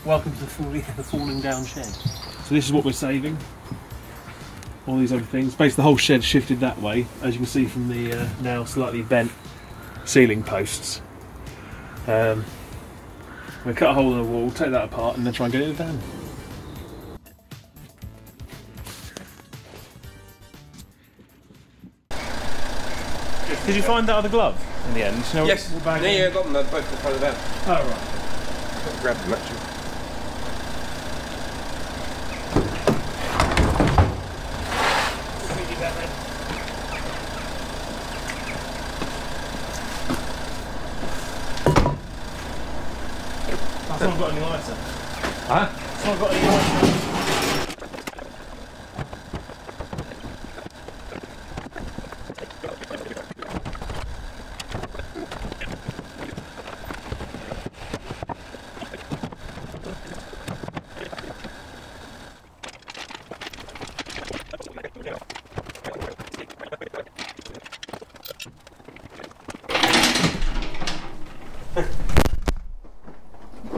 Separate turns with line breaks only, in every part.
welcome to the falling down shed.
So this is what we're saving. All these other things. Basically the whole shed shifted that way, as you can see from the now slightly bent ceiling posts. We're going to cut a hole in the wall, take that apart and then try and get it in the van. Did you find that other glove in the end? You know,
yes, yeah, I got them both in front of the van.
Oh right.
Grab them actually.
I've not got any lighter.
Huh?
I've not got any lighter.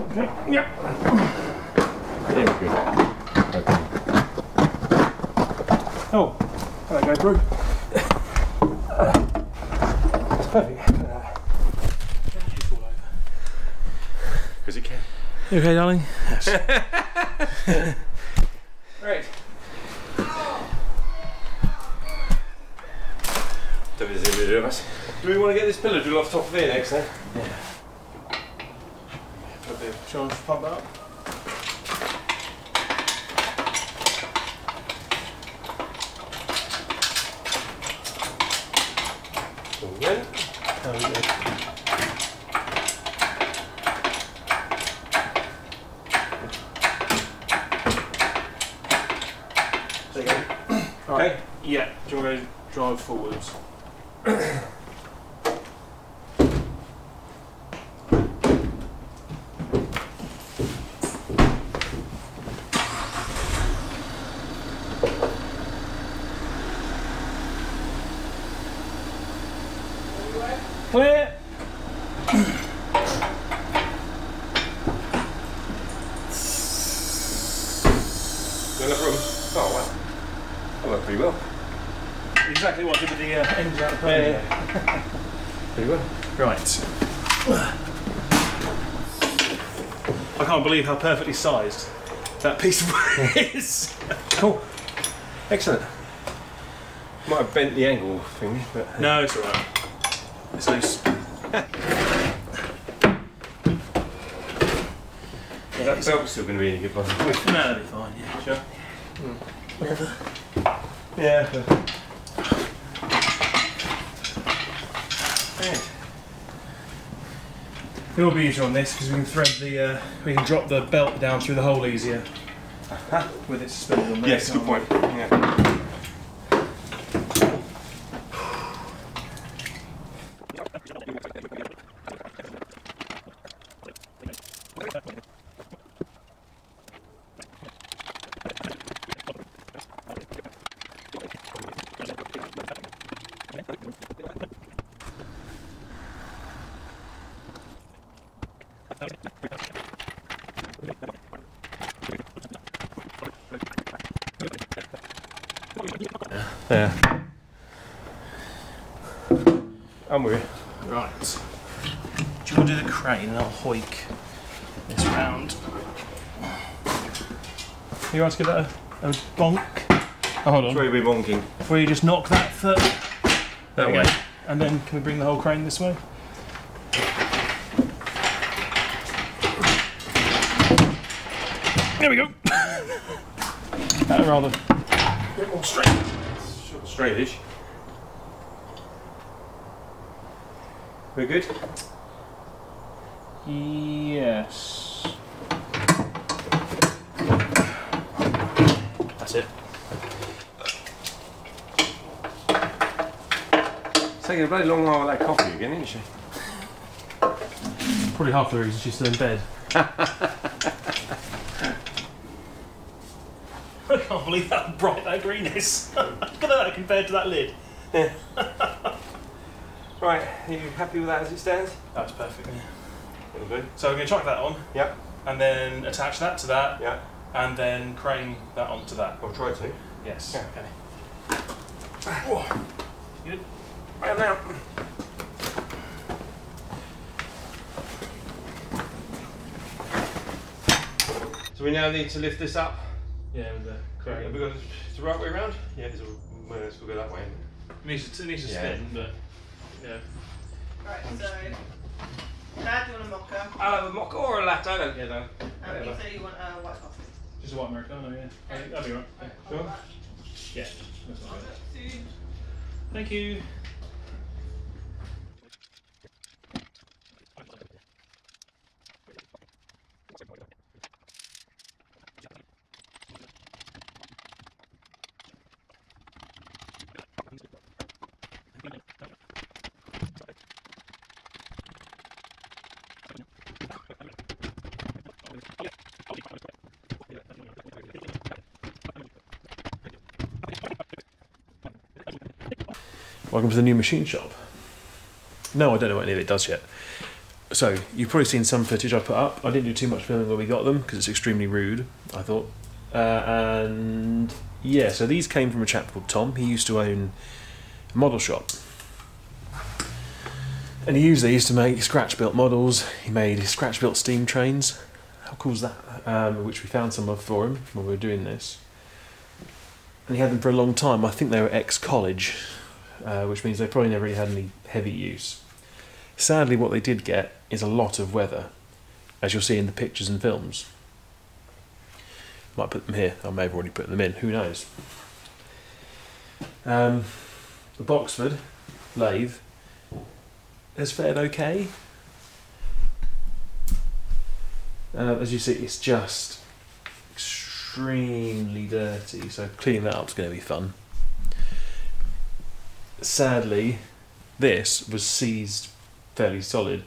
Okay, yeah.
There we go. Okay.
Oh, can I go through? It's perfect.
Because it can.
You okay, darling? Yes.
Right. Don't be the video of us. Do we want to get this pillar drill off top of here next then?
Yeah. Shall I pump that up?
Again.
There we go. There you go. Right.
Okay.
Yeah. Do you want to drive forwards? Clear!
Enough room? Oh wow. That worked pretty well.
Exactly what I did with the engine out of the plane.
Yeah. Pretty well.
Right. I can't believe how perfectly sized that piece of wood is.
Cool. Excellent. Might have bent the angle thingy, but...
No, it's alright. It's loose.
That belt's still going to be in a good one.
No, that'll be fine, yeah. Sure.
Whatever. Yeah.
It will be easier on this because we can thread the, we can drop the belt down through the hole easier with it suspended on there.
Yes, good point. Yeah. Yeah. I'm with you.
Right. Do you want to do the crane and I'll hoik this round? You want to give that a bonk? Oh, hold on.
That's where you'll be bonking.
Before you just knock that foot
That
away.
way.
And then can we bring the whole crane this way? There we go. That rather a bit more straight.
Straightish. We're good?
Yes. That's it.
It's taking a bloody long while with that coffee again, isn't she?
Probably half the reason she's still in bed. I can't believe how bright that green is. Look at that compared to that lid.
Yeah. Right, are you happy with that as it stands?
That's perfect. Yeah.
It'll do.
So we're going to chuck that on.
Yep.
and then attach that to that,
Yeah.
and then crane that onto that.
I'll try to.
Yes.
Yeah.
Okay. Oh. Good.
And now. So we now need to lift this up.
Yeah, with the crane.
Have we got the right way around? Yeah, because we'll go that way.
It needs to spin, but yeah.
Right, so Dad, do you want a mocha?
I'll have a mocha or a latte, I don't care though.
You say you want a white coffee.
Just a white Americano, yeah. I think that'll be right. Yeah.
Sure.
Yeah, that's not bad. Thank you. Welcome to the new machine shop. No, I don't know what any of it does yet. So, you've probably seen some footage I put up. I didn't do too much filming where we got them, because it's extremely rude, I thought. And yeah, so these came from a chap called Tom. He used to own a model shop. And he used these to make scratch-built models. He made scratch-built steam trains. How cool is that? Which we found some of for him when we were doing this. And he had them for a long time. I think they were ex-college. Which means they probably never really had any heavy use. Sadly, what they did get is a lot of weather, as you'll see in the pictures and films. Might put them here, I may have already put them in, who knows. The Boxford lathe has fared okay. As you see, it's just extremely dirty, so cleaning that up is going to be fun. Sadly, this was seized fairly solid.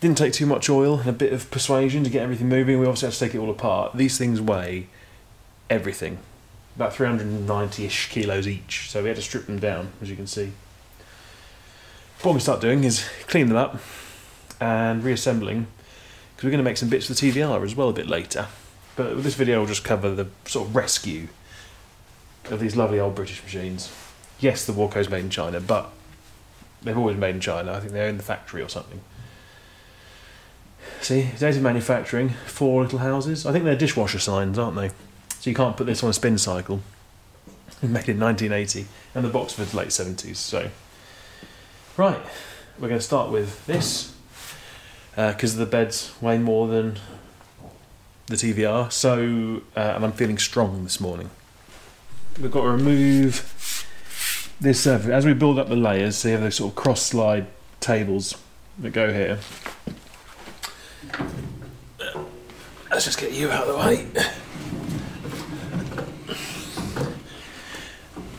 Didn't take too much oil and a bit of persuasion to get everything moving. We obviously had to take it all apart. These things weigh everything, about 390-ish kilos each, so we had to strip them down, as you can see. What we start doing is cleaning them up and reassembling, because we're going to make some bits for the TVR as well a bit later. But with this video, I'll just cover the sort of rescue of these lovely old British machines. Yes, the Warco's made in China, but they've always made in China. I think they own the factory or something. See, dated manufacturing, 4 little houses. I think they're dishwasher signs, aren't they? So you can't put this on a spin cycle. Made in 1980, and the Boxford's late 70s. So, right, we're going to start with this because the beds weigh more than the TVR. So, and I'm feeling strong this morning. We've got to remove this surface. As we build up the layers, so you have those sort of cross slide tables that go here. Let's just get you out of the way.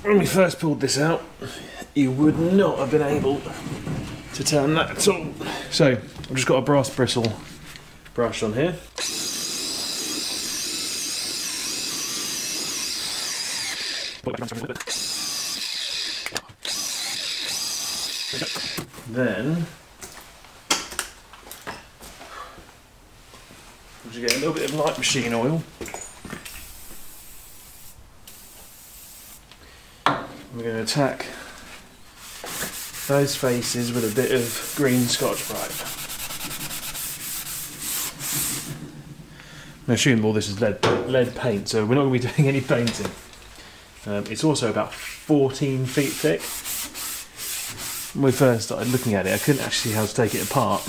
When we first pulled this out, you would not have been able to turn that at all. So I've just got a brass bristle brush on here. Then we'll just get a little bit of light machine oil. We're going to attack those faces with a bit of green Scotch-Brite. I assume all this is lead paint, so we're not going to be doing any painting. It's also about 14 feet thick. When we first started looking at it, I couldn't actually see how to take it apart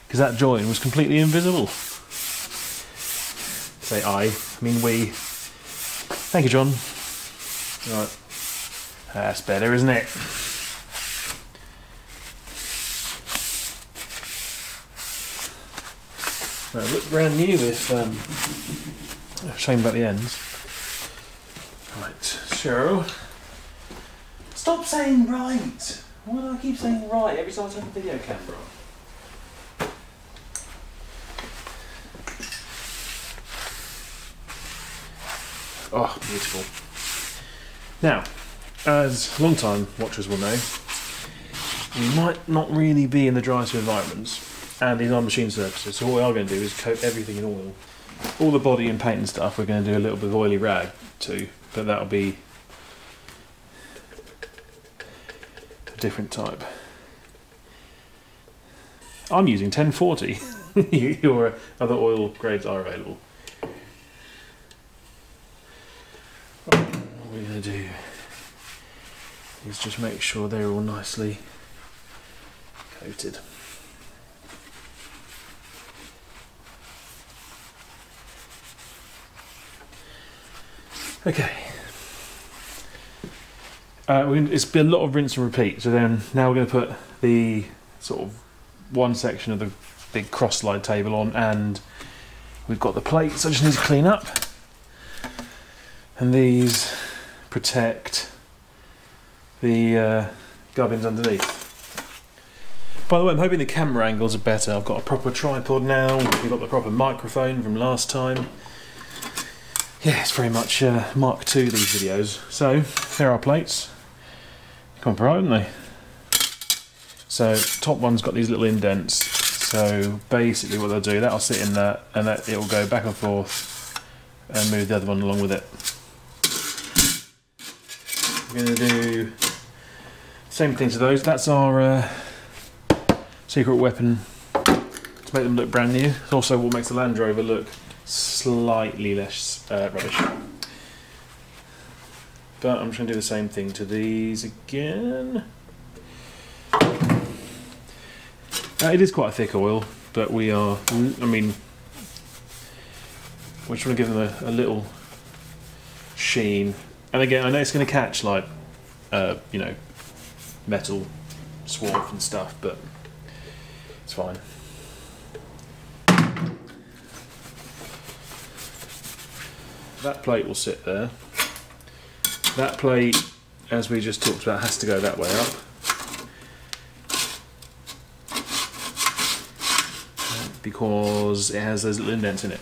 because that join was completely invisible. Say I mean we. Thank you, John. Right, that's better, isn't it? Well, it looked brand new if shame about the ends. Right, so stop saying right. Why do I keep saying right every time I turn the video camera on? Oh, beautiful. Now, as long-time watchers will know, we might not really be in the driest of environments, and these are machine surfaces. So what we are going to do is coat everything in oil. All the body and paint and stuff we're going to do a little bit of oily rag too, but that'll be a different type. I'm using 1040. Your other oil grades are available. What we're going to do is just make sure they're all nicely coated. Okay. It's been a lot of rinse and repeat. So then now we're going to put the sort of one section of the big cross slide table on, and we've got the plates I just need to clean up, and these protect the gubbins underneath. By the way, I'm hoping the camera angles are better. I've got a proper tripod now, we've got the proper microphone from last time. Yeah, it's very much Mark II, these videos. So, there are plates. Come on, haven't they? So, top one's got these little indents. So, basically what they'll do, that'll sit in that, and that it'll go back and forth and move the other one along with it. We're going to do same thing to those. That's our secret weapon to make them look brand new. It's also what makes the Land Rover look slightly less rubbish. But I'm just going to do the same thing to these again. It is quite a thick oil, but we are, I mean, we're trying to give them a little sheen. And again, I know it's going to catch like, you know, metal swarf and stuff, but it's fine. That plate will sit there. That plate, as we just talked about, has to go that way up. Because it has those little indents in it.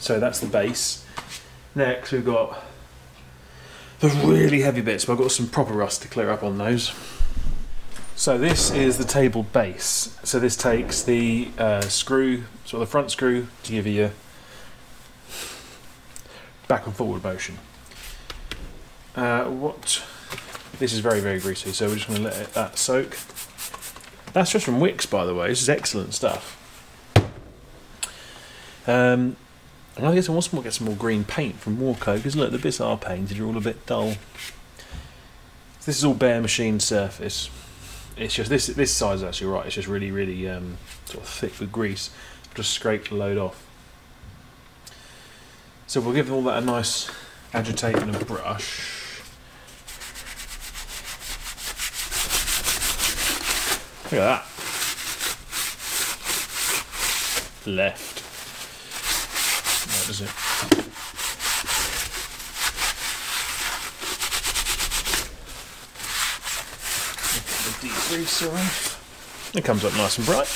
So that's the base. Next we've got the really heavy bits, but I've got some proper rust to clear up on those. So this is the table base. So this takes the screw, sort of the front screw, to give you your back and forward motion. This is very, very greasy, so we're just going to let that soak. That's just from Wix, by the way. This is excellent stuff. And I guess I want to get some more green paint from Warco, because look, the bits are painted, are all a bit dull. This is all bare machine surface. It's just this side is actually right. It's just really, really sort of thick with grease. Just scrape the load off. So we'll give all that a nice agitate and a brush. Look at that. Left. What is it? Look at the degreaser off. It comes up nice and bright.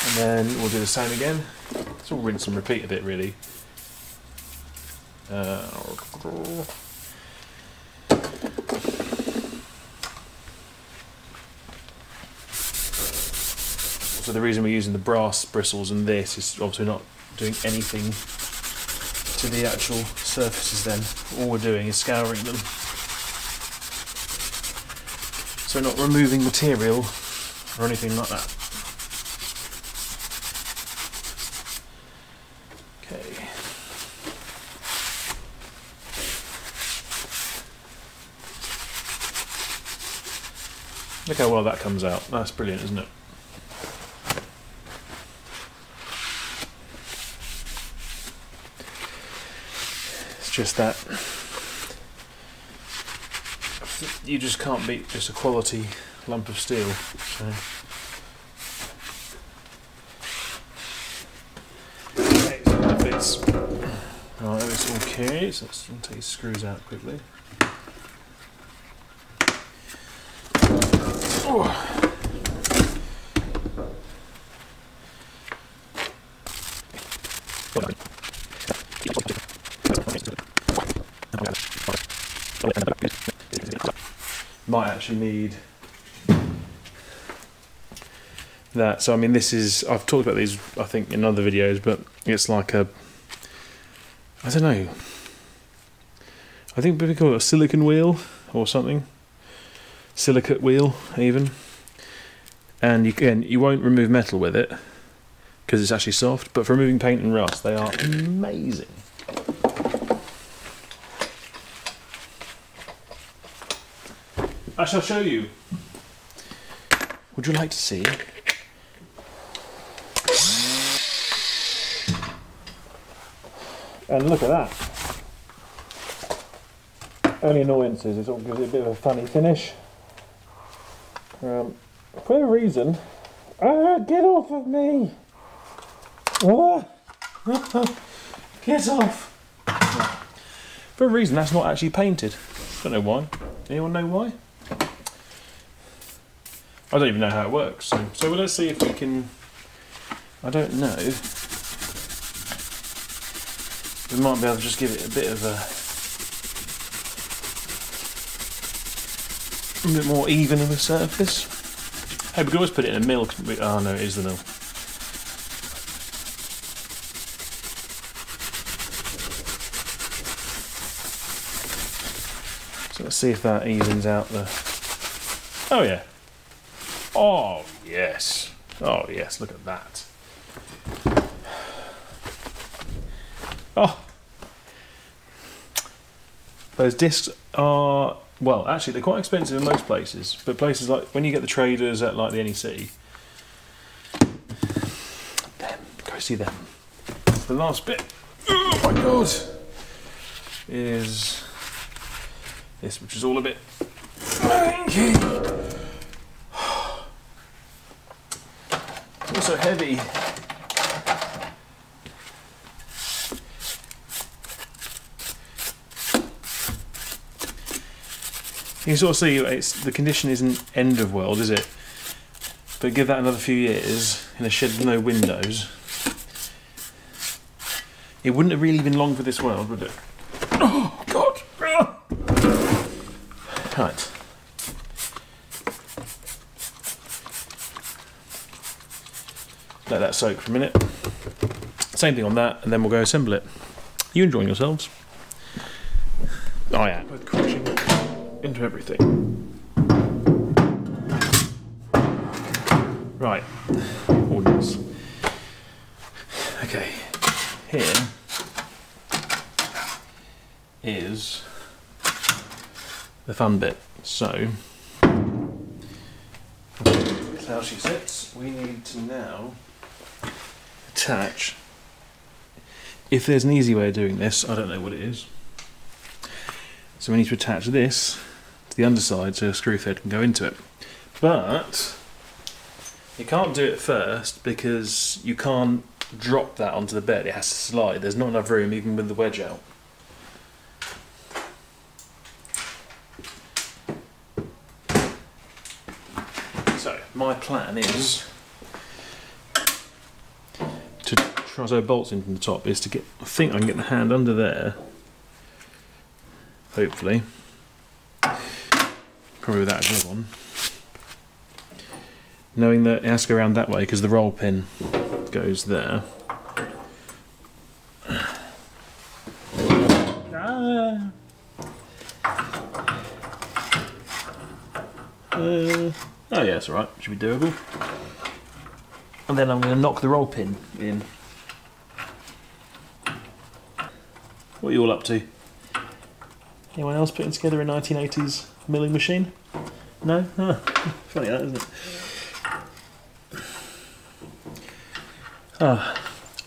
And then we'll do the same again. It's all rinse and repeat a bit, really. So the reason we're using the brass bristles and this is obviously not doing anything to the actual surfaces then. All we're doing is scouring them. So we're not removing material or anything like that. Okay. Look how well that comes out. That's brilliant, isn't it? It's just that you just can't beat just a quality lump of steel. So. Okay, so that fits. Right, it's okay. So let's take these screws out quickly. Oh. Might actually need that. So I mean, this is, I've talked about these I think in other videos, but it's like a, I don't know, I think we call it a silicon wheel or something, silicate wheel even, and you won't remove metal with it because it's actually soft, but for removing paint and rust they are amazing. I shall show you. Would you like to see? And look at that. Only annoyances, it all gives it a bit of a funny finish. For a reason. Get off of me! Get off! For a reason that's not actually painted. Don't know why. Anyone know why? I don't even know how it works. So let's see if we can. I don't know. We might be able to just give it a bit of a bit more even of a surface. Hey, we could always put it in a mill. Oh no, it is the mill. So let's see if that evens out the. Oh yeah. Oh yes. Oh yes. Look at that. Oh, those discs are, well, actually they're quite expensive in most places, but places like when you get the traders at like the NEC, go see them. The last bit, oh my god, is this, which is all a bit funky. It's also heavy. You can sort of see the condition isn't end of world, is it? But give that another few years in a shed with no windows, it wouldn't have really been long for this world, would it? Oh God! Right. Let that soak for a minute. Same thing on that, and then we'll go assemble it. You enjoying yourselves? Oh yeah. Both crashing into everything. Right. Ordnance. Okay. Here is the fun bit. So that's how she sits. We need to now attach. If there's an easy way of doing this, I don't know what it is. So we need to attach this to the underside so a screw thread can go into it. But you can't do it first because you can't drop that onto the bed. It has to slide. There's not enough room even with the wedge out. So my plan is to try to bolts in from the top is to get, I think I can get the hand under there. Hopefully. Probably without a glove on. Knowing that it has to go around that way because the roll pin goes there. Oh yeah, that's alright. Should be doable. And then I'm going to knock the roll pin in. What are you all up to? Anyone else putting together a 1980s milling machine? No? Oh, funny that, isn't it? Are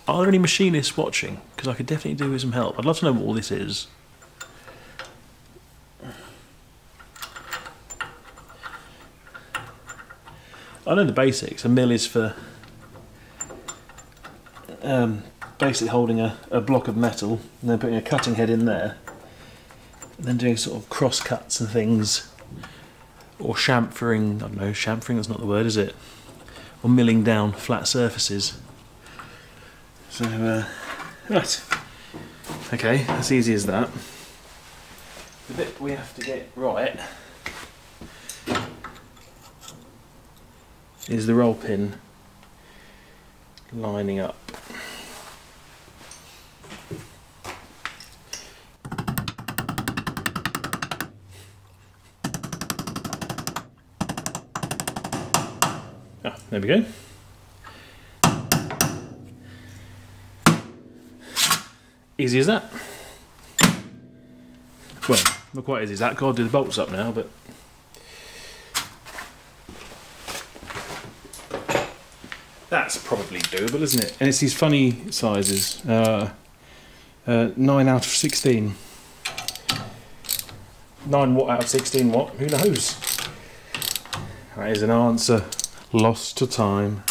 there any machinists watching? Because I could definitely do with some help. I'd love to know what all this is. I know the basics. A mill is for basically holding a block of metal and then putting a cutting head in there and then doing sort of cross cuts and things, or chamfering. I don't know, chamfering, that's not the word, is it? Or milling down flat surfaces. So right, okay, as easy as that. The bit we have to get right is the roll pin
lining up. Ah, there we go. Easy as that. Well, not quite easy as that. Got to do the bolts up now, but that's probably doable, isn't it? And it's these funny sizes. 9 out of 16. 9 what out of 16 what? Who knows? That is an answer lost to time.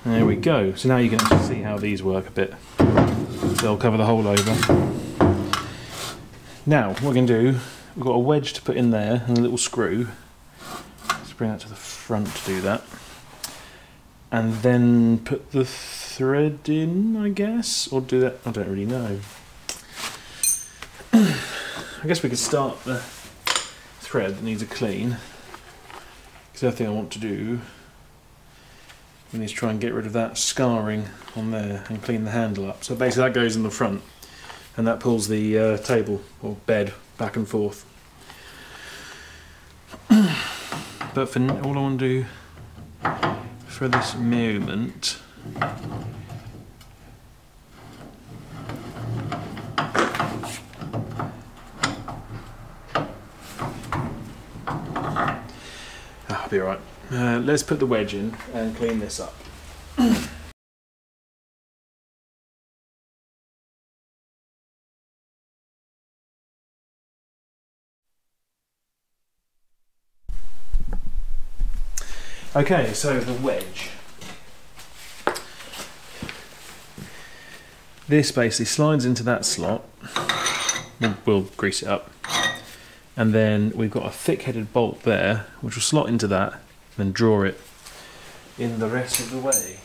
There we go. So now you can actually see how these work a bit. They'll cover the hole over. Now, what we're going to do, we've got a wedge to put in there and a little screw. Let's bring that to the front to do that. And then put the thread in, I guess? Or do that? I don't really know. I guess we could start the thread that needs a clean. Because the other thing I want to do, we need to try and get rid of that scarring on there and clean the handle up. So basically that goes in the front and that pulls the table or bed back and forth. But for all I want to do for this moment, I'll be alright. Let's put the wedge in and clean this up. Okay, so the wedge. This basically slides into that slot. We'll grease it up. And then we've got a thick-headed bolt there, which will slot into that, then draw it in the rest of the way.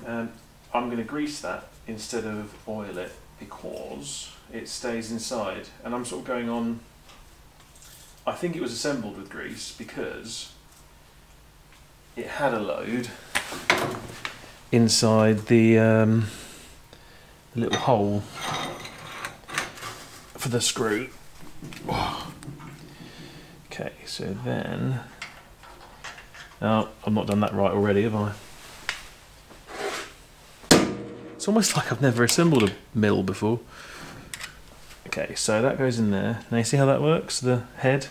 I'm going to grease that instead of oil it because it stays inside, and I'm sort of going on, I think it was assembled with grease because it had a load inside the little hole for the screw. Okay, so then, oh, I've not done that right already, have I? It's almost like I've never assembled a mill before. Okay, so that goes in there. Now you see how that works? The head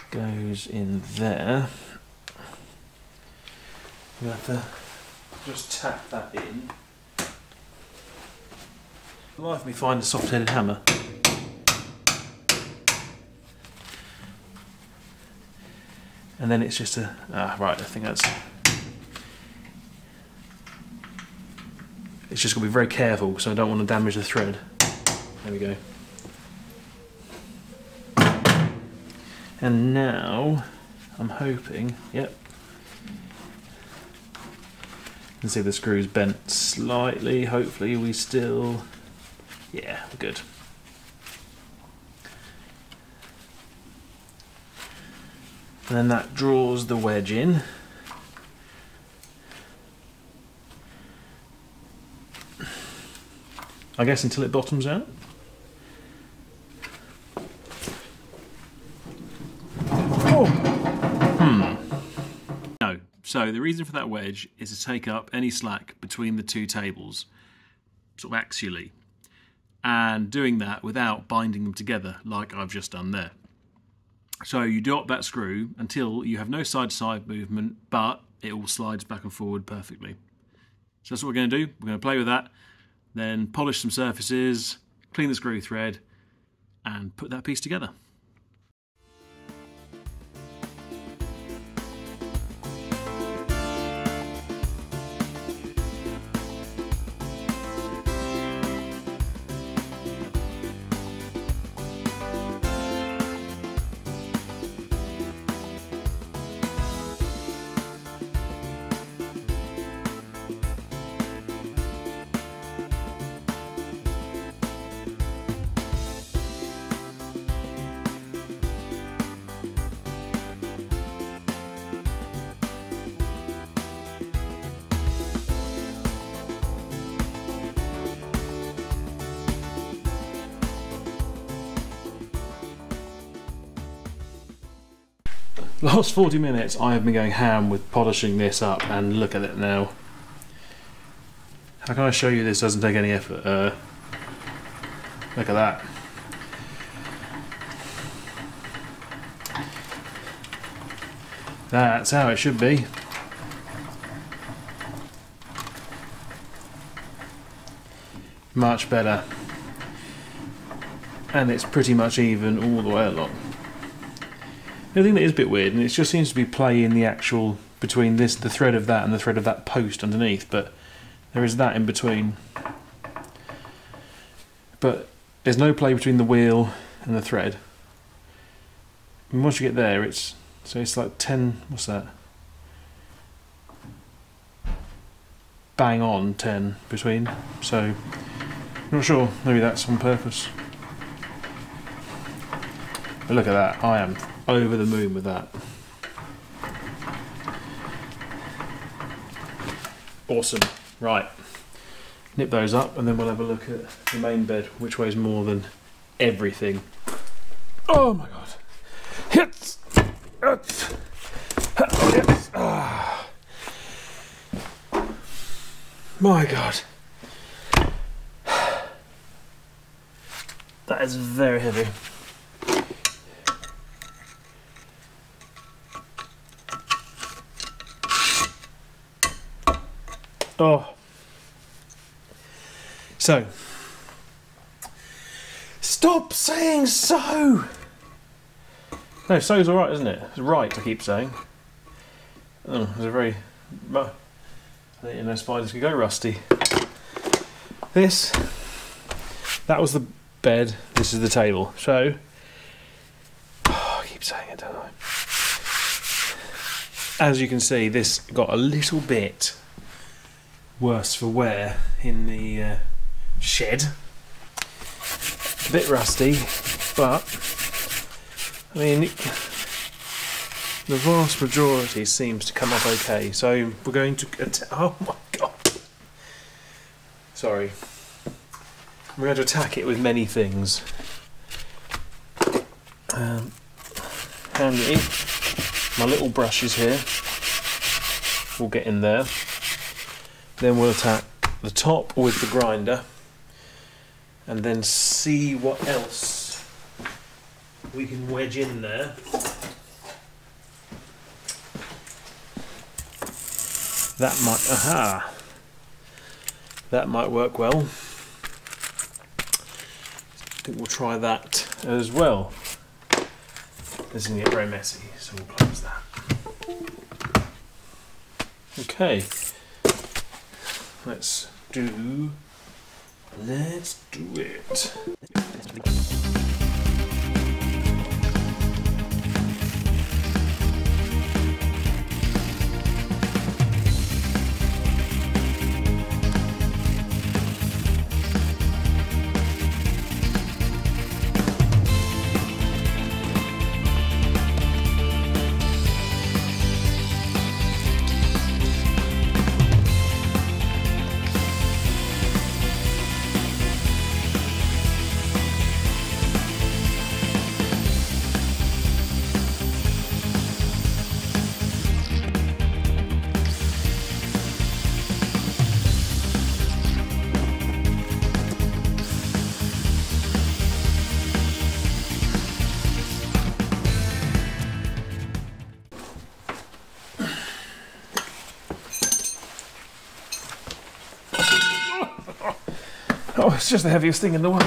goes in there. You have to just tap that in. Life me find a soft-headed hammer. And then it's just a, right, I think that's, it's just got to be very careful so I don't want to damage the thread. There we go. And now I'm hoping, yep. You can see the screw's bent slightly. Hopefully we still, yeah, we're good. And then that draws the wedge in. I guess until it bottoms out. No. So the reason for that wedge is to take up any slack between the two tables, sort of axially, and doing that without binding them together like I've just done there. So you do up that screw until you have no side-to-side movement, but it all slides back and forward perfectly. So that's what we're going to do. We're going to play with that, then polish some surfaces, clean the screw thread, and put that piece together.
Last 40 minutes I have been going ham with polishing this up, and look at it now. How can I show you this doesn't take any effort? Look at that. That's how it should be. Much better. And it's pretty much even all the way along. The thing that is a bit weird, and it just seems to be play in the actual, between this, the thread of that and the thread of that post underneath, but there is that in between. But there's no play between the wheel and the thread. And once you get there, it's like 10, what's that? Bang on 10 between. So, I'm not sure, maybe that's on purpose. But look at that, I am over the moon with that. Awesome. Right. Nip those up and then we'll have a look at the main bed, which weighs more than everything. Oh my god. Hits! Hits! Ah. My god. That is very heavy. Oh. So. Stop saying so! No, so's alright, isn't it? It's right, I keep saying. Oh, it's a very... I didn't know spiders could go rusty. This. That was the bed. This is the table. So. Oh, I keep saying it, don't I? As you can see, this got a little bit worse for wear in the shed. A bit rusty, but I mean the vast majority seems to come up okay. So we're going to oh my god, sorry, we're going to attack it with many things. Handy, my little brushes here will get in there. Then we'll attack the top with the grinder and then see what else we can wedge in there. That might, aha, that might work well. I think we'll try that as well. This is going to get very messy, so we'll close that. Okay. Let's do it. Oh, it's just the heaviest thing in the world.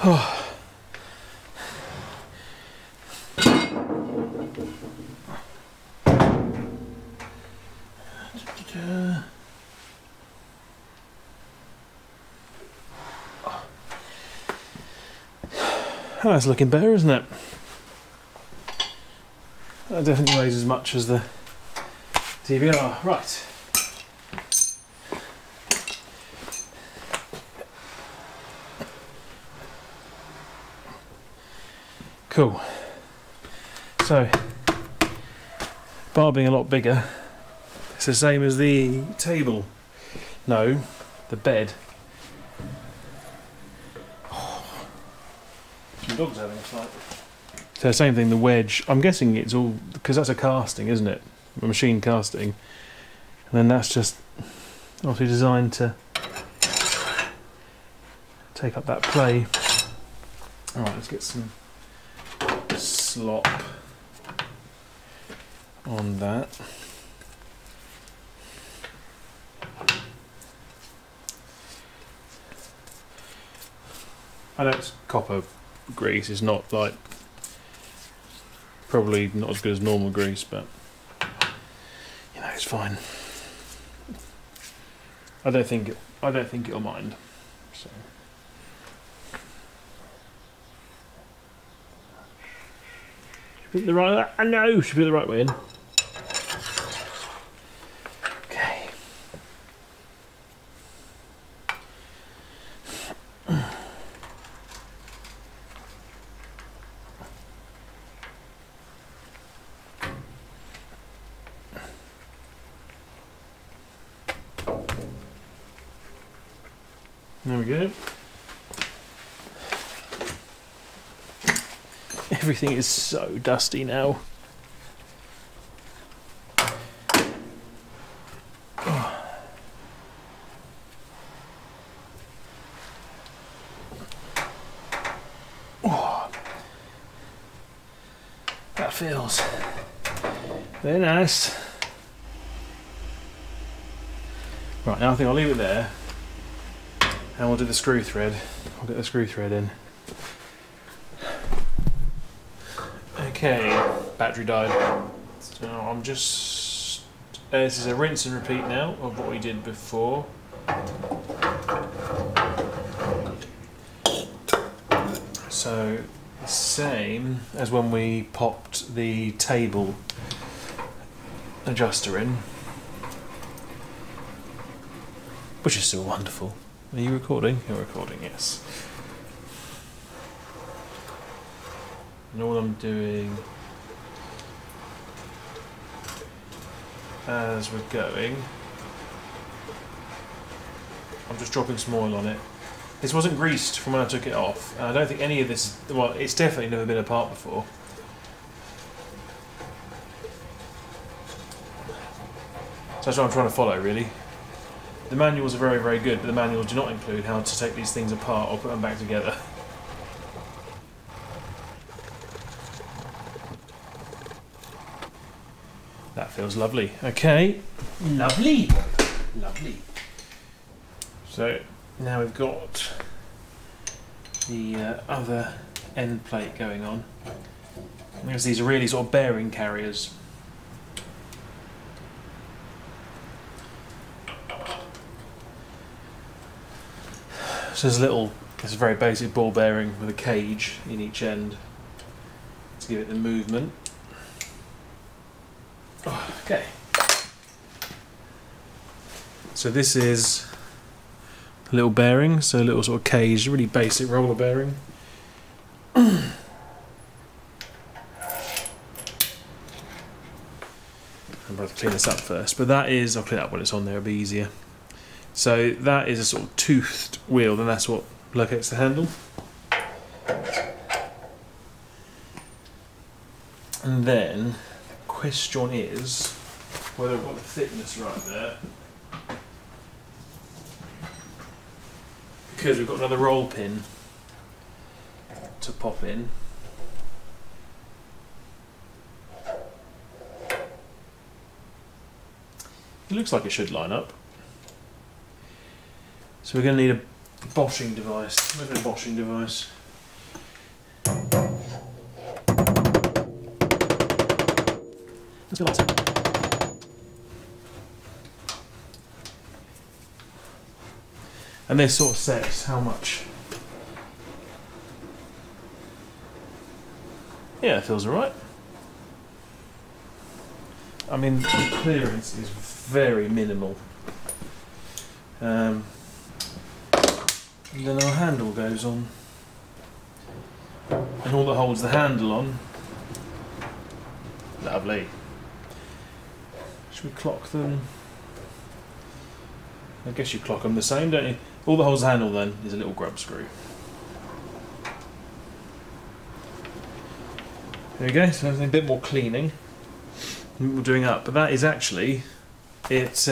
Oh. Oh, that's looking better, isn't it? That definitely weighs as much as the TBR. Right. Cool. So, bar being a lot bigger, it's the same as the table. No, the bed. Oh, dog's having a fight. So same thing, the wedge. I'm guessing it's all because that's a casting, isn't it? A machine casting, and then that's just obviously designed to take up that play. All right, let's get some slop on that. I know it's copper grease, it's not like, probably not as good as normal grease, but you know, it's fine. I don't think it'll mind. So should put it the right, I know, should put it the right way in. Okay. There we go. Everything is so dusty now. Oh. That feels very nice. Right, now I think I'll leave it there. And we'll do the screw thread. I'll get the screw thread in. Okay, battery died. So I'm just... this is a rinse and repeat now of what we did before. So, the same as when we popped the table adjuster in. Which is still wonderful. Are you recording? You're recording, yes. And all I'm doing as we're going, I'm just dropping some oil on it. This wasn't greased from when I took it off, and I don't think any of this, well, it's definitely never been apart before. So that's what I'm trying to follow, really. The manuals are very, very good, but the manuals do not include how to take these things apart or put them back together. That feels lovely. Okay. Lovely. Lovely. So now we've got the other end plate going on. Because these are really sort of bearing carriers. So there's it's a very basic ball bearing with a cage in each end to give it the movement. Okay. So this is a little bearing, so a little sort of cage, really basic roller bearing. I'm going to clean this up first, but that is, I'll clean it up when it's on there, it'll be easier. So that is a sort of toothed wheel, and that's what locates the handle. And then the question is whether I've got the thickness right there. Because we've got another roll pin to pop in. It looks like it should line up. So we're going to need a boshing device. Where's my boshing device? Let's go lighter. And this sort of sets how much. Yeah, it feels alright. I mean, the clearance is very minimal. And then our handle goes on. And all that holds the handle on. Lovely. Should we clock them? I guess you clock them the same, don't you? All that holds the handle then is a little grub screw. There we go, so a bit more cleaning. We're doing up, but that is actually, it's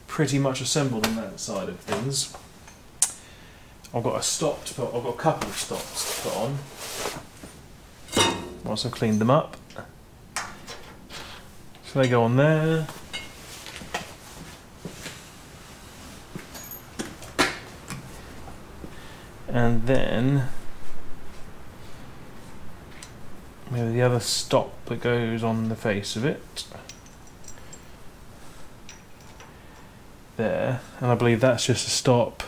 pretty much assembled on that side of things. I've got a stop to put, I've got a couple of stops to put on once I've cleaned them up. So they go on there. And then we have the other stop that goes on the face of it. There, and I believe that's just a stop.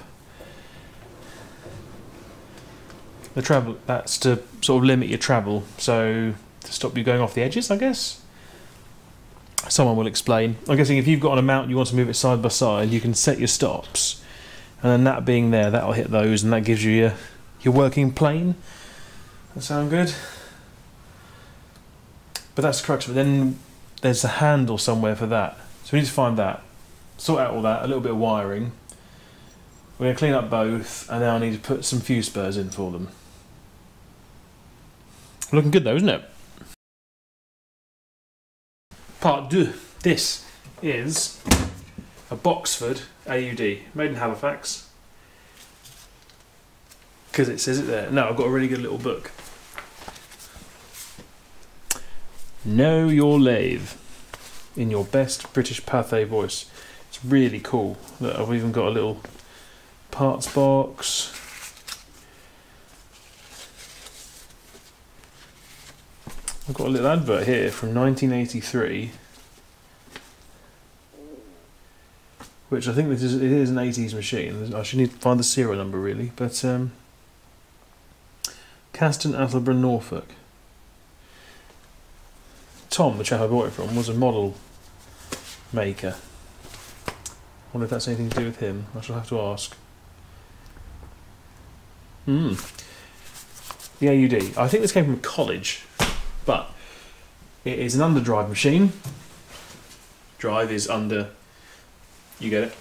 The travel, that's to sort of limit your travel, so to stop you going off the edges, I guess. Someone will explain. I'm guessing if you've got a mount and you want to move it side by side, you can set your stops, and then that being there, that'll hit those, and that gives you your working plane. That sound good? But that's the crux of it. Then there's a handle somewhere for that, so we need to find that. Sort out all that, a little bit of wiring. We're going to clean up both, and then I need to put some fuse spurs in for them. Looking good though, isn't it? Part 2. This is a Boxford AUD, made in Halifax. Because it says it there. No, I've got a really good little book. Know your lathe in your best British Pathé voice. It's really cool. Look, I've even got a little parts box. I've got a little advert here from 1983, which I think it is an 80s machine. I should need to find the serial number really, but Caston, Attleborough, Norfolk. Tom, the chap I bought it from, was a model maker. I wonder if that's anything to do with him. I shall have to ask. The AUD. I think this came from college, but it is an underdrive machine. Drive is under, you get it.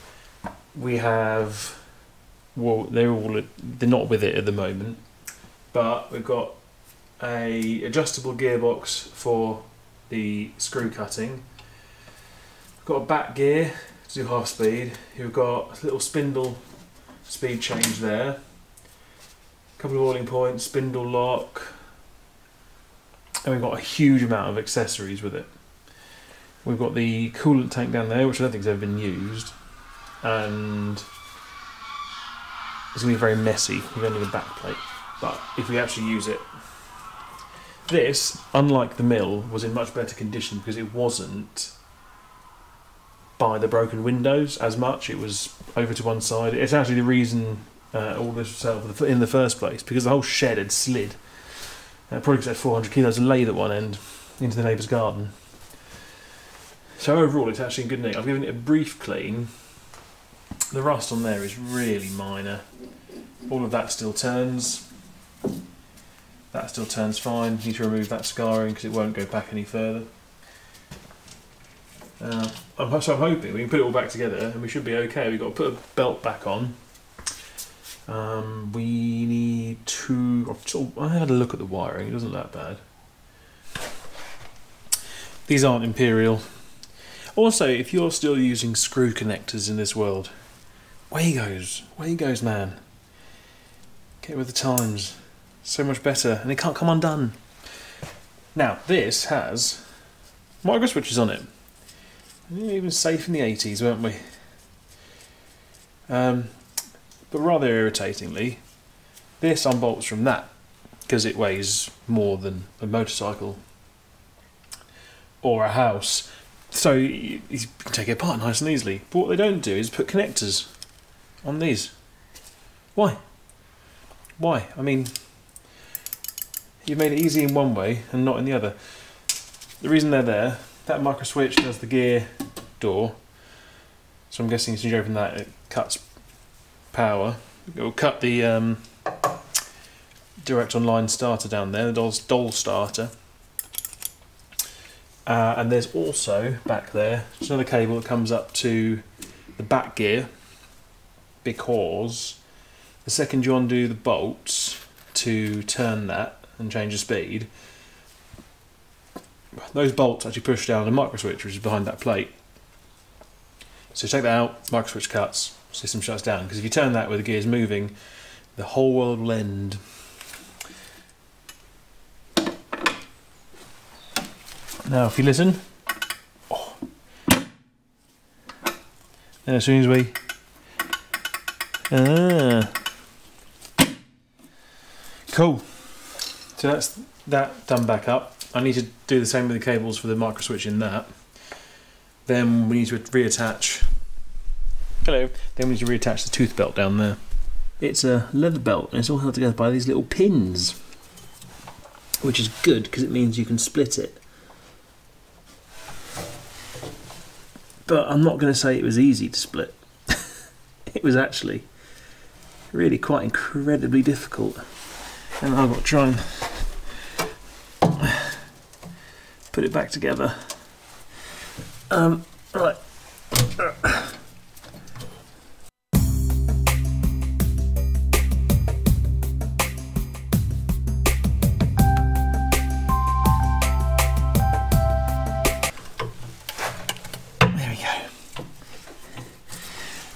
We have, well, they're not with it at the moment, but we've got a adjustable gearbox for the screw cutting. We've got a back gear to do half speed. You've got a little spindle speed change there. A couple of oiling points, spindle lock. And we've got a huge amount of accessories with it. We've got the coolant tank down there, which I don't think has ever been used. And it's going to be very messy with only the back plate. But if we actually use it, this, unlike the mill, was in much better condition because it wasn't by the broken windows as much. It was over to one side. It's actually the reason all this was set up in the first place, because the whole shed had slid. Probably because it had 400 kilos of lathe at one end into the neighbour's garden. So overall it's actually in good nick. I've given it a brief clean. The rust on there is really minor. All of that still turns. That still turns fine. Need to remove that scarring because it won't go back any further. So I'm hoping we can put it all back together and we should be okay. We've got to put a belt back on. We need to... I had a look at the wiring, it doesn't look that bad. These aren't Imperial. Also, if you're still using screw connectors in this world, way goes, man. Get with the times. So much better, and it can't come undone. Now, this has micro switches on it. We were even safe in the 80s, weren't we? But rather irritatingly, this unbolts from that because it weighs more than a motorcycle or a house. So you can take it apart nice and easily. But what they don't do is put connectors on these. Why? Why? I mean, you've made it easy in one way and not in the other. The reason they're there, that micro switch does the gear door. So I'm guessing as soon as you open that, it cuts power. It will cut the direct online starter down there, the doll starter. And there's also back there just another cable that comes up to the back gear, because the second you undo the bolts to turn that and change the speed, those bolts actually push down the micro switch, which is behind that plate. So take that out, micro switch cuts, system shuts down. Because if you turn that with the gears moving, the whole world will end. Now, if you listen, and as soon as we, cool. So that's that done back up. I need to do the same with the cables for the micro switch in that. Then we need to reattach. Hello. Then we need to reattach the tooth belt down there. It's a leather belt and it's all held together by these little pins, which is good because it means you can split it. But I'm not going to say it was easy to split. It was actually really quite incredibly difficult. And I've got to try and put it back together. Right.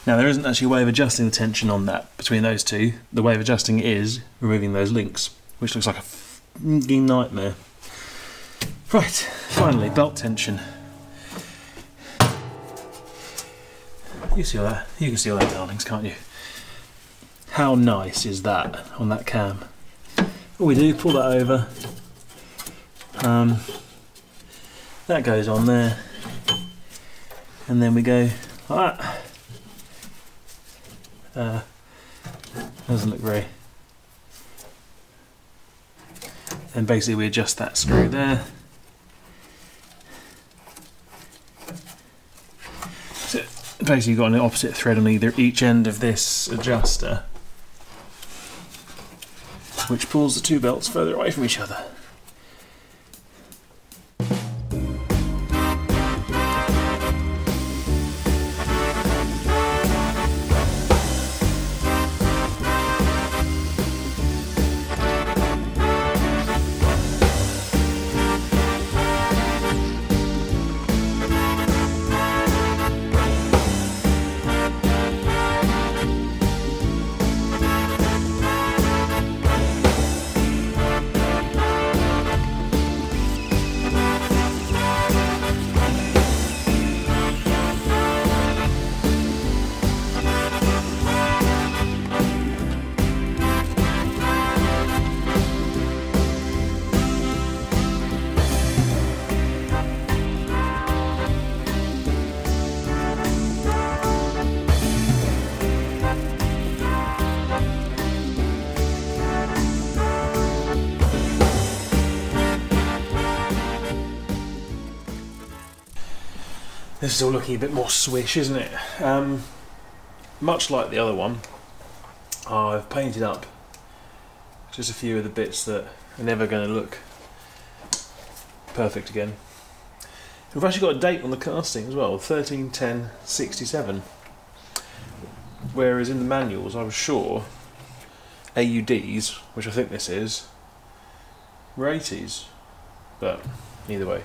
Now there isn't actually a way of adjusting the tension on that between those two. The way of adjusting it is removing those links, which looks like a f***ing nightmare. Right, finally, belt tension. You see all that? You can see all that, darlings, can't you? How nice is that on that cam? All we do, pull that over. That goes on there, and then we go like that. Doesn't look very. And basically we adjust that screw there. So basically you've got an opposite thread on each end of this adjuster, which pulls the two belts further away from each other. This is all looking a bit more swish, isn't it? Much like the other one, I've painted up just a few of the bits that are never going to look perfect again. We've actually got a date on the casting as well, 13/10/67. Whereas in the manuals I was sure AUDs, which I think this is, were 80s. But either way,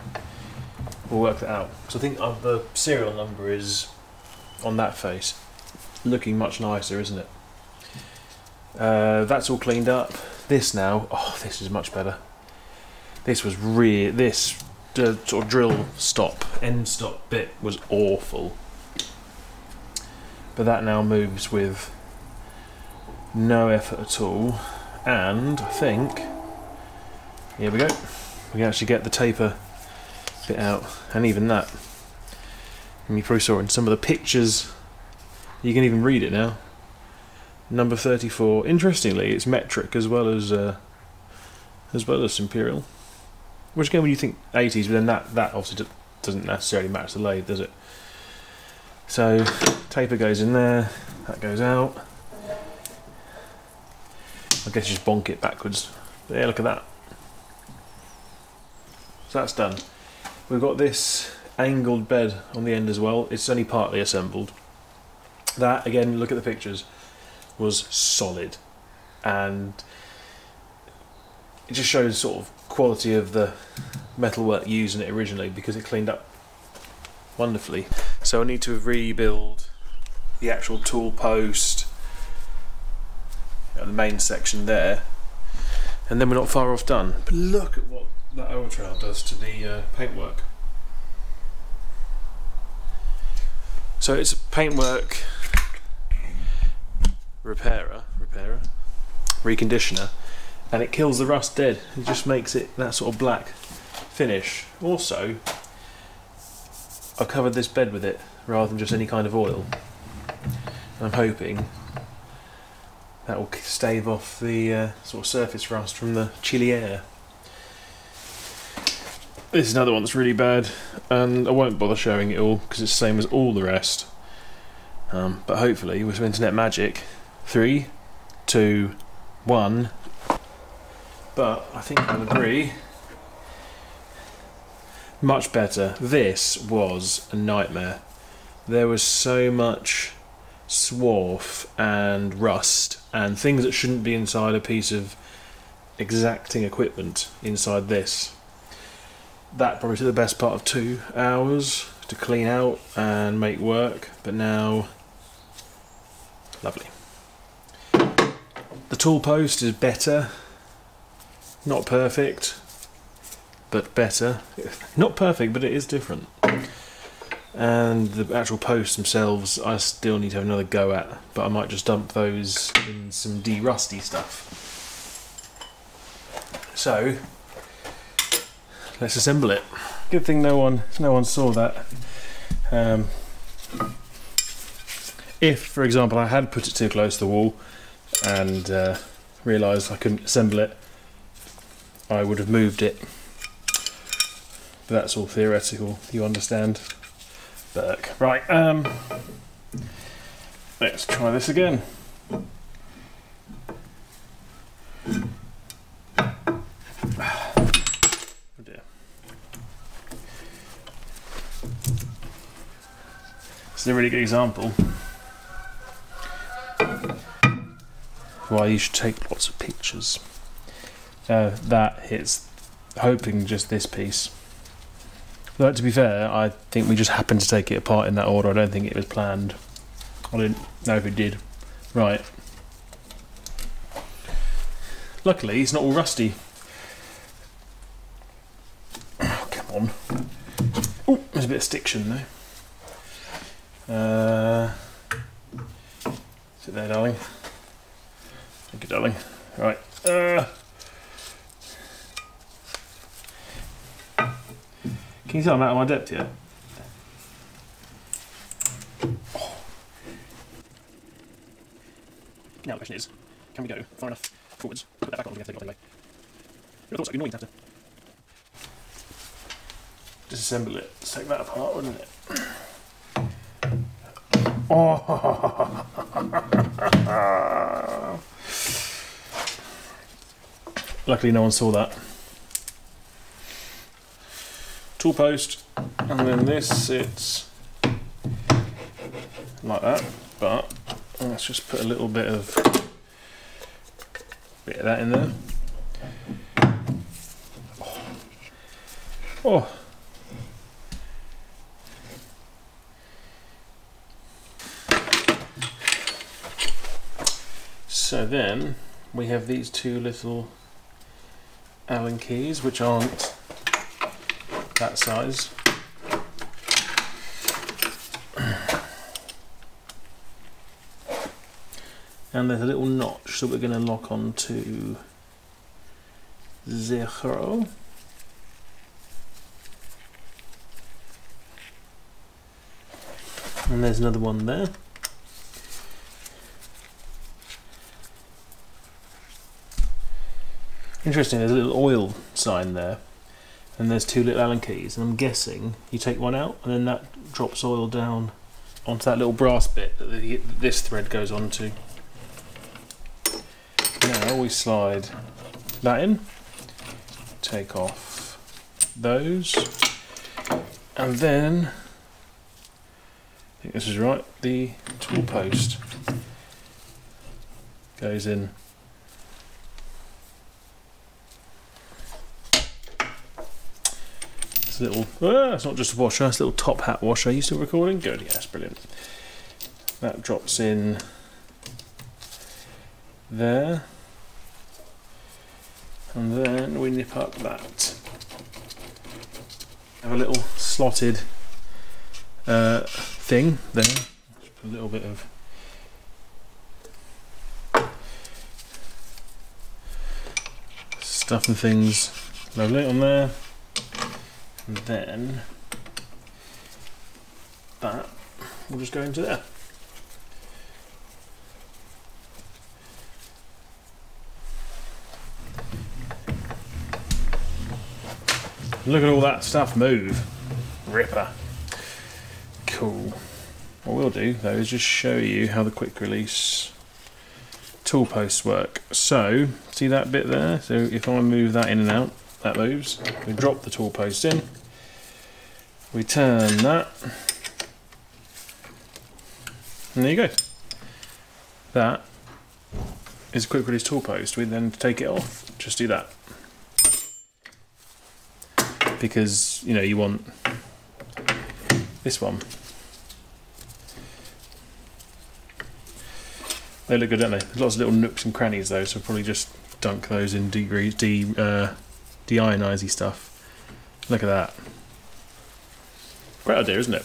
we'll work that out. So I think the serial number is on that face. Looking much nicer, isn't it? That's all cleaned up. This now, oh, this is much better. This was this sort of drill stop, end stop bit was awful. But that now moves with no effort at all. And I think, here we go, we can actually get the taper bit out, and even that. And you probably saw in some of the pictures, you can even read it now. Number 34. Interestingly, it's metric as well as imperial. Which again, when you think 80s, but then that obviously doesn't necessarily match the lathe, does it? So taper goes in there, that goes out. I guess you just bonk it backwards. But yeah, look at that. So that's done. We've got this angled bed on the end as well. It's only partly assembled. That, again, look at the pictures, was solid. And it just shows sort of quality of the metalwork used in it originally because it cleaned up wonderfully. So I need to rebuild the actual tool post, the main section there, and then we're not far off done. But look at what that Ultrail does to the paintwork. So it's a paintwork reconditioner, and it kills the rust dead. It just makes it that sort of black finish. Also, I covered this bed with it rather than just any kind of oil. I'm hoping that will stave off the sort of surface rust from the chilly air. This is another one that's really bad, and I won't bother showing it all because it's the same as all the rest. But hopefully, with some internet magic, 3, 2, 1. But I think I'll agree. Much better. This was a nightmare. There was so much swarf and rust and things that shouldn't be inside a piece of exacting equipment inside this. That probably took the best part of 2 hours to clean out and make work, but now lovely. The tool post is better, not perfect, but better. Not perfect, but it is different. And the actual posts themselves I still need to have another go at, but I might just dump those in some de-rusty stuff. So let's assemble it. Good thing no one saw that. If, for example, I had put it too close to the wall and realised I couldn't assemble it, I would have moved it. But that's all theoretical, you understand. Burke. Right, let's try this again. Oh dear. This is a really good example why you should take lots of pictures. That hits, hoping just this piece. Though, to be fair, I think we just happened to take it apart in that order. I don't think it was planned. I didn't know if it did. Right. Luckily, it's not all rusty. Oh, come on. Oh, there's a bit of stiction though. Sit there, darling. Thank you, darling. Right. Can you tell I'm out of my depth yet? Oh. Now the question is, can we go far enough forwards? Put that back on, we have to take it off anyway. I thought it'd be annoying to have to disassemble it, take that apart, wouldn't it? Oh. Luckily no one saw that. Tool post, and then this sits like that, but let's just put a little bit of that in there. Oh. So then we have these 2 little Allen keys, which aren't that size. And there's a little notch that we're going to lock onto 0. And there's another one there. Interesting, there's a little oil sign there. And there's 2 little Allen keys, and I'm guessing you take one out and then that drops oil down onto that little brass bit that this thread goes onto. Now we slide that in, take off those, and then, I think this is right, the tool post goes in. It's a little, it's not just a washer, it's a little top hat washer. Are you still recording? Good, yes, brilliant. That drops in there. And then we nip up that. Have a little slotted thing there. Just put a little bit of stuff and things lovely on there. And then that will just go into there. Look at all that stuff move. Ripper. Cool. What we'll do though is just show you how the quick release tool posts work. So, see that bit there? So if I move that in and out, that moves. We drop the tool post in. We turn that. And there you go. That is a quick release tool post. We then take it off. Just do that. Because, you know, you want this one. They look good, don't they? There's lots of little nooks and crannies though, so probably just dunk those in de-ionize-y stuff. Look at that. Great idea, isn't it?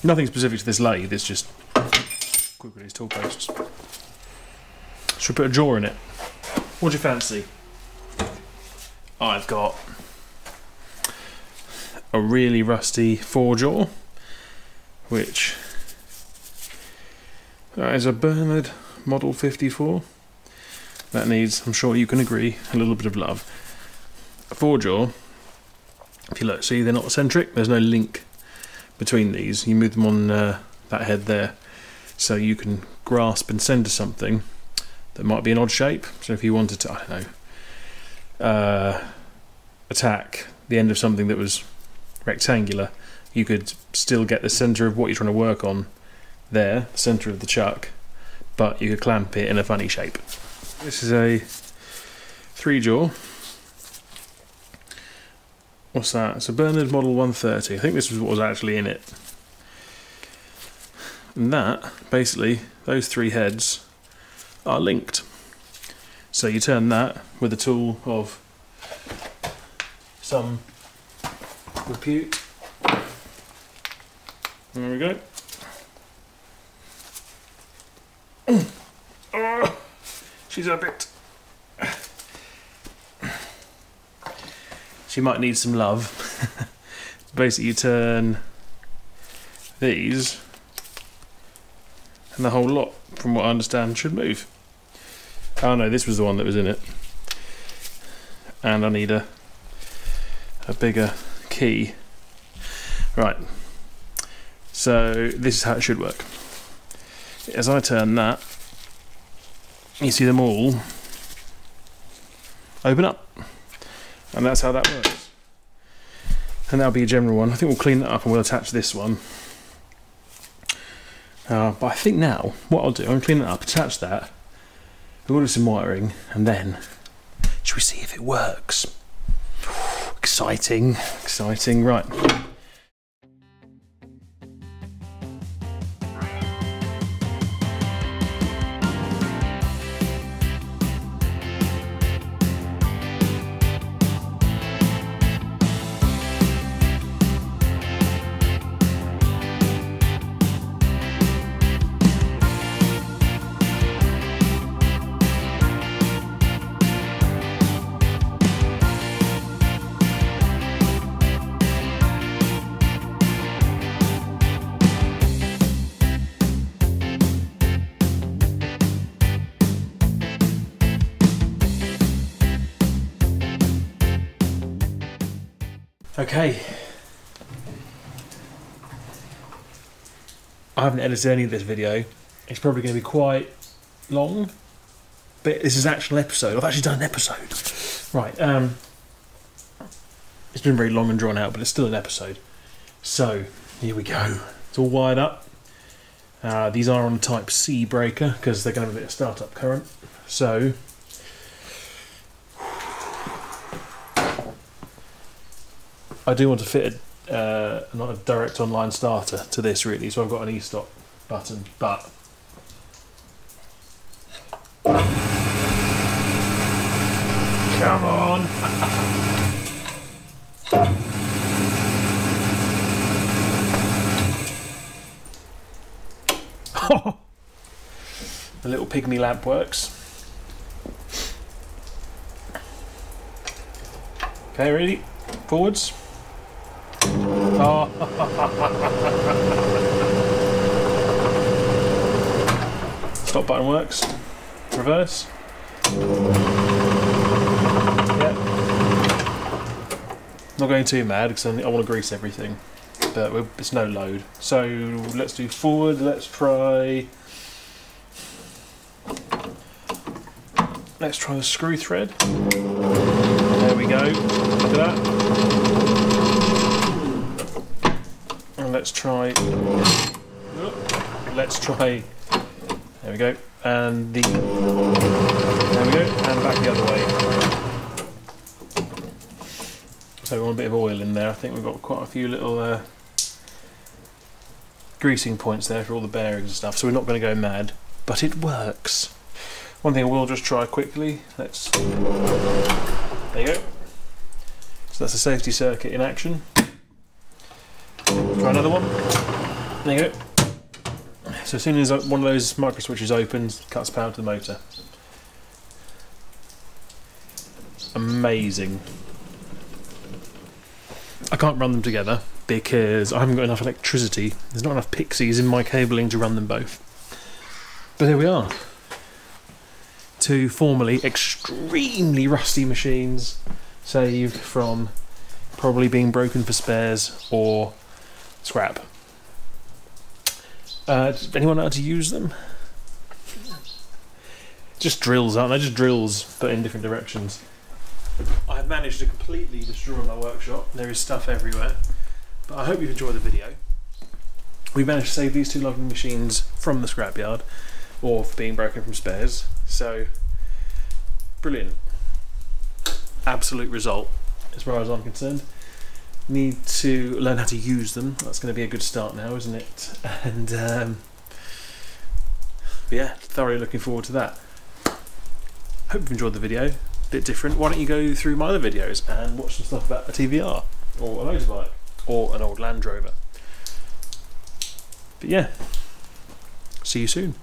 Nothing specific to this lathe, it's just quick release tool posts. Should we put a jaw in it? What do you fancy? I've got a really rusty 4-jaw, which is a Bernard Model 54. That needs, I'm sure you can agree, a little bit of love. A 4-jaw, if you look, see they're not eccentric, there's no link between these. You move them on that head there, so you can grasp and centre something that might be an odd shape. So if you wanted to, I don't know, attack the end of something that was rectangular, you could still get the centre of what you're trying to work on there, the centre of the chuck, but you could clamp it in a funny shape. This is a 3-jaw. What's that? It's a Bernard Model 130. I think this was what was actually in it. And that, basically, those 3 heads are linked. So you turn that with a tool of some repute. There we go. Oh, she's a bit. She might need some love. Basically, you turn these, and the whole lot, from what I understand, should move. Oh no, this was the one that was in it. And I need a bigger key. Right. So this is how it should work. As I turn that, you see them all open up. And that's how that works. And that'll be a general one. I think we'll clean that up and we'll attach this one. But I think now, what I'll do, I'm going to clean it up, attach that, we'll do some wiring, and then, shall we see if it works? Exciting, exciting, right. Okay, I haven't edited any of this video. It's probably going to be quite long, but this is an actual episode. I've actually done an episode. Right, it's been very long and drawn out, but it's still an episode. So, here we go. It's all wired up. These are on a Type C breaker, because they're going to have a bit of startup current. So, I do want to fit not a direct online starter to this really, so I've got an e-stop button, but come on. The little pygmy lamp works. Okay, ready? Forwards. Oh. Stop button works. Reverse. Yep. Not going too mad because I want to grease everything, but it's no load. So let's do forward. Let's try the screw thread. There we go. Look at that. And let's try. There we go. And there we go. And back the other way. So we want a bit of oil in there. I think we've got quite a few little greasing points there for all the bearings and stuff. So we're not going to go mad, but it works. One thing I will just try quickly. There you go. So that's a safety circuit in action. Try another one. There you go. So as soon as one of those micro switches opens, cuts power to the motor. Amazing. I can't run them together because I haven't got enough electricity. There's not enough pixies in my cabling to run them both. But there we are. Two formerly extremely rusty machines, saved from probably being broken for spares or scrap. Does anyone know how to use them? Just drills, aren't they? Just drills, but in different directions. I've managed to completely destroy my workshop. There is stuff everywhere. But I hope you've enjoyed the video. We managed to save these two lovely machines from the scrapyard, or for being broken from spares. So, brilliant. Absolute result, as far as I'm concerned. Need to learn how to use them. That's going to be a good start now, isn't it? And yeah, thoroughly looking forward to that. Hope you've enjoyed the video. Bit different. Why don't you go through my other videos and watch some stuff about a TVR or a motorbike or an old Land Rover. But yeah, see you soon.